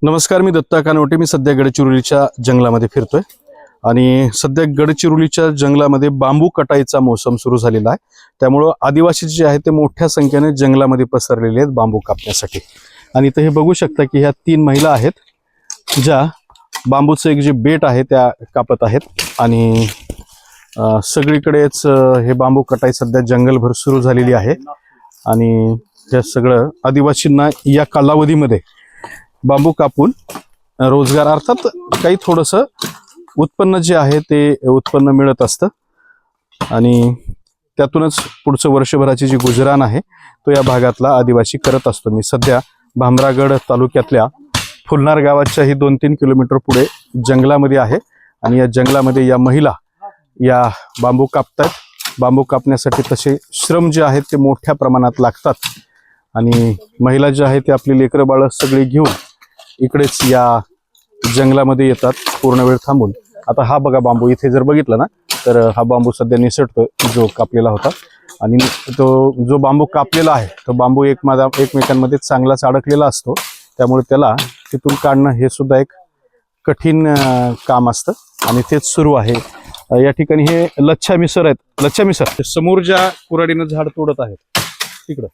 नमस्कार, मी दत्ता कानवटे. मी सध्या गडचिरोलीच्या जंगलामध्ये फिरतोय आणि सध्या गडचिरोलीच्या जंगलामध्ये बांबू कटाईचा मोसम सुरू झालेला आहे. त्यामुळं आदिवासी जे आहेत ते मोठ्या संख्येने जंगलामध्ये पसरलेले आहेत बांबू कापण्यासाठी. आणि इथे हे बघू शकता की ह्या 3 महिला आहेत ज्या बांबूचं एक जे बेट आहे त्या कापत आहेत. आणि सगळीकडेच हे बांबू कटाई सध्या जंगलभर सुरू झालेली आहे. आणि हे सगळं आदिवासींना या कालावधीमध्ये बांबू कापून रोजगार अर्थात काही थोडंसं उत्पन्न जे आहे ते उत्पन्न मिळत असतं आणि त्यातूनच पुढचं वर्षभराची जी गुजराण आहे तो या भागातला आदिवासी करत असतो. मी सध्या भामरागड तालुक्यातल्या फुलनार गावाच्याही 2-3 किलोमीटर पुढे जंगलामध्ये आहे. आणि या जंगलामध्ये या महिला या बांबू कापतात. बांबू कापण्यासाठी तसे श्रम जे आहेत ते मोठ्या प्रमाणात लागतात. आणि महिला जे आहेत ते आपली लेकरं बाळं सगळी घेऊन इकडेच या जंगलामध्ये येतात पूर्ण वेळ थांबून. आता हा बघा बांबू इथे जर बघितला ना तर हा बांबू सध्या निसटतोय जो कापलेला होता. आणि तो जो बांबू कापलेला आहे तो बांबू एकमेकांमध्ये चांगलाच अडकलेला असतो. त्यामुळे त्याला तिथून काढणं हे सुद्धा एक कठीण काम असतं आणि तेच सुरू आहे. या ठिकाणी हे लच्छा मिसर आहेत. लच्छा मिसर समोर ज्या कुऱ्हाडीनं झाड तोडत आहेत तिकडं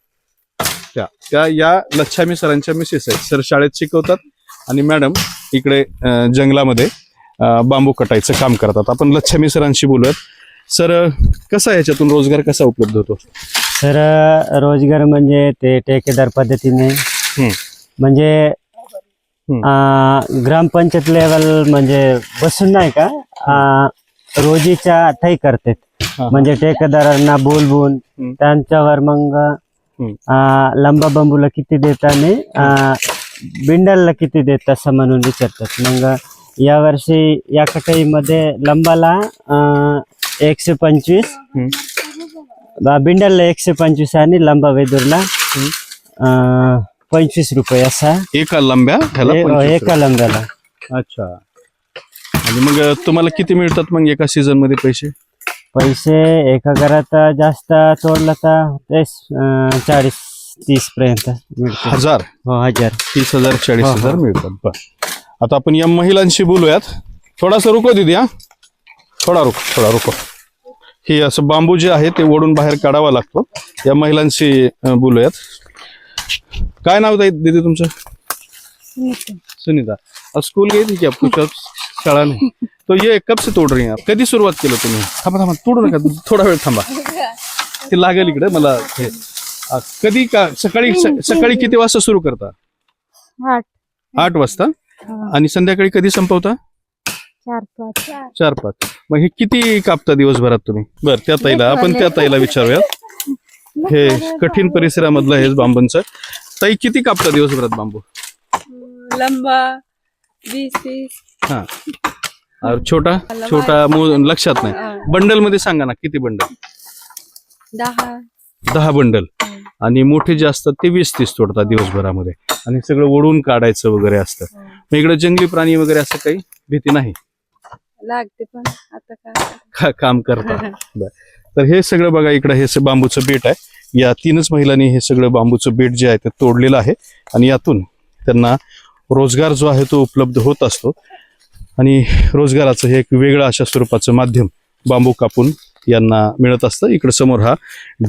त्या या लच्छामी सरांच्या मिसेस आहेत. सर शाळेत शिकवतात आणि मॅडम इकडे जंगलामध्ये बांबू कटाईचं काम करतात. आपण लच्छामी सरांशी बोलूयात. सर, कसा ह्याच्यातून रोजगार कसा उपलब्ध होतो? सर, रोजगार म्हणजे ते ठेकेदार पद्धतीने म्हणजे ग्रामपंचायत लेवल म्हणजे बसून नाही का रोजीच्या थाई करतात. म्हणजे ठेकेदारांना बोलवून त्यांच्यावर मग लंबा बांबूला किती देत आणि बिंडलला किती देत असं म्हणून विचारतात. मग यावर्षी या कटाईमध्ये लंबाला 125, बिंडलला 125 आणि लंबा वेदूरला 25 रुपये असा एका लंब्या एका लंब्याला. अच्छा. आणि मग तुम्हाला किती मिळतात मग एका सीझन मध्ये पैसे? एका घरात जास्त तोडला तर 40-30 पर्यंत मिळतात. 1000? हो, 1000, 30,000, 40,000 मिळतात. आता आपण या महिलांशी बोलूयात. थोडासा रुको दीदी. थोडा रुको. हे असं बांबू जे आहे ते ओढून बाहेर काढावा लागतो. या महिलांशी बोलूयात. काय नाव आहे दीदी तुमचं? सुनीता. स्कूल गई थी क्या आपको? शाळा नाही. तो ये कब से तोड रही हैं? कधी सुरुवात केलं तुम्ही? थांबा तोडू नका, थोडा वेळ थांबा. ते लागेल इकडे मला. कधी का सकाळी किती वाजता सुरू करता? 8 वाजता. आणि संध्याकाळी कधी संपवता? 4-5. मग हे किती कापता दिवसभरात तुम्ही? बरं, आपण त्या ताईला विचारूयात. हे कठीण परिसरामधलं हे बांबूंचं. ताई, किती कापता दिवसभरात बांबू? लंबा 20-30. हा. छोटा लक्षात नाही. बंडल मध्ये सांगा ना, किती बंडल? 10 बंडल. आणि मोठे जे असतात ते 20-30 तोडतात दिवसभरामध्ये. आणि सगळं ओढून काढायचं वगैरे असतं. मग इकडे जंगली प्राणी वगैरे असं काही भीती नाही? लागते पण आता काम करतात. तर हे सगळं बघा, इकडे हे बांबूचं बेट आहे. या 3च महिलांनी हे सगळं बांबूचं बेट जे आहे ते तोडलेलं आहे. आणि यातून त्यांना रोजगार जो आहे तो उपलब्ध होत असतो. आणि रोजगाराचं हे एक वेगळं अशा स्वरूपाचं माध्यम बांबू कापून यांना मिळत असतं. इकडे समोर हा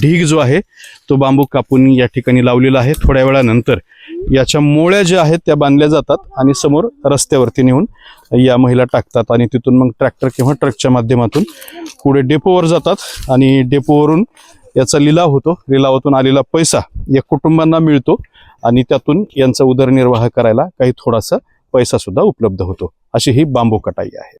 ढीग जो आहे तो बांबू कापून या ठिकाणी लावलेला आहे. थोड्या वेळानंतर याच्या मोळ्या ज्या आहेत त्या बांधल्या जातात आणि समोर रस्त्यावरती नेऊन या महिला टाकतात. आणि तिथून मग ट्रॅक्टर किंवा ट्रकच्या माध्यमातून पुढे डेपोवर जातात. आणि डेपोवरून याचा लिलाव होतो. लिलावातून आलेला पैसा या कुटुंबांना मिळतो आणि त्यातून यांचा उदरनिर्वाह करायला काही थोडासा पैसा सुद्धा उपलब्ध होतो. अशी ही बांबू कटाई आहे.